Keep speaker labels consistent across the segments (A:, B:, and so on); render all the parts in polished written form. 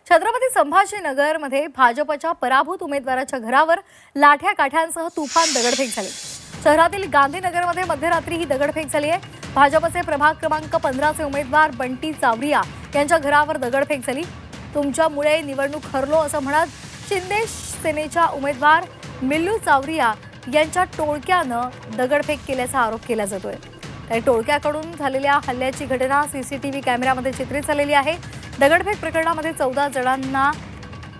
A: छत्रपती संभाजीनगरमध्ये भाजपच्या पराभूत उमेदवाराच्या घरावर लाठ्या काठ्यांसह तुफान दगडफेक झाली। शहरातील गांधीनगरमध्ये मध्यरात्री ही दगडफेक झाली आहे। भाजपचे प्रभाग क्रमांक 15 चे उमेदवार बंटी चावरिया यांच्या घरावर दगडफेक झाली। तुमच्यामुळे निवडणूक हरलो असं म्हणत शिंदे सेनेच्या उमेदवार मिल्लू चावरिया यांच्या टोळक्यानं दगडफेक केल्याचा आरोप केला जातोय। त्या टोळक्याकडून झालेल्या हल्ल्याची घटना सीसीटीव्ही कॅमेऱ्यामध्ये चित्रित झालेली आहे। दगडफेक प्रकरणामध्ये 14 जणांना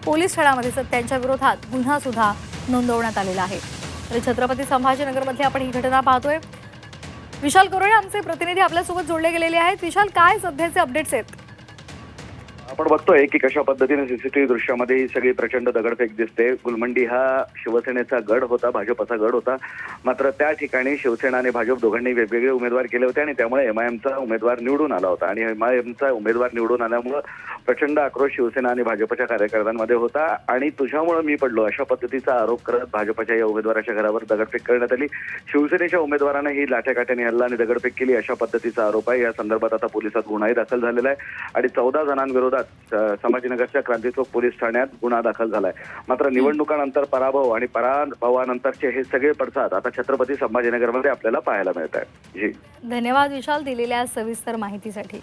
A: पोलीस ठाण्यामध्ये त्यांच्या विरोधात गुन्हा सुद्धा नोंदवण्यात आलेला आहे। तर छत्रपती संभाजीनगरमध्ये आपण ही घटना पाहतोय। विशाल करोळे आमचे प्रतिनिधी आपल्यासोबत जोडले गेलेले आहेत। विशाल, काय सध्याचे अपडेट्स आहेत?
B: आपण बघतोय की कशा पद्धतीने सीसीटीव्ही दृश्यामध्ये ही सगळी प्रचंड दगडफेक दिसते। गुलमंडी हा शिवसेनेचा गड होता, भाजपचा गड होता। मात्र त्या ठिकाणी शिवसेना आणि भाजप दोघांनी वेगवेगळे उमेदवार केले होते आणि त्यामुळे एमआयएमचा उमेदवार निवडून आला होता आणि एमआयएमचा उमेदवार निवडून आल्यामुळे प्रचंड आक्रोश शिवसेना आणि भाजपच्या कार्यकर्त्यांमध्ये होता आणि तुझ्यामुळे मी पडलो अशा पद्धतीचा आरोप करत भाजपच्या या उमेदवाराच्या घरावर दगडफेक करण्यात आली। शिवसेनेच्या उमेदवाराने ही लाठ्याकाठ्याने हल्ला आणि दगडफेक केली अशा पद्धतीचा आरोप आहे। या संदर्भात आता पोलिसात गुन्हाही दाखल झालेला आहे आणि 14 जणांविरोधात संभाजीनगरच्या क्रांती चौक पोलीस ठाण्यात गुन्हा दाखल झालाय। मात्र निवडणुकानंतर पराभव आणि पराभवानंतरचे हे सगळे पडसाद आता छत्रपती संभाजीनगरमध्ये आपल्याला पाहायला मिळत आहेत।
A: धन्यवाद विशाल दिलेल्या सविस्तर माहितीसाठी।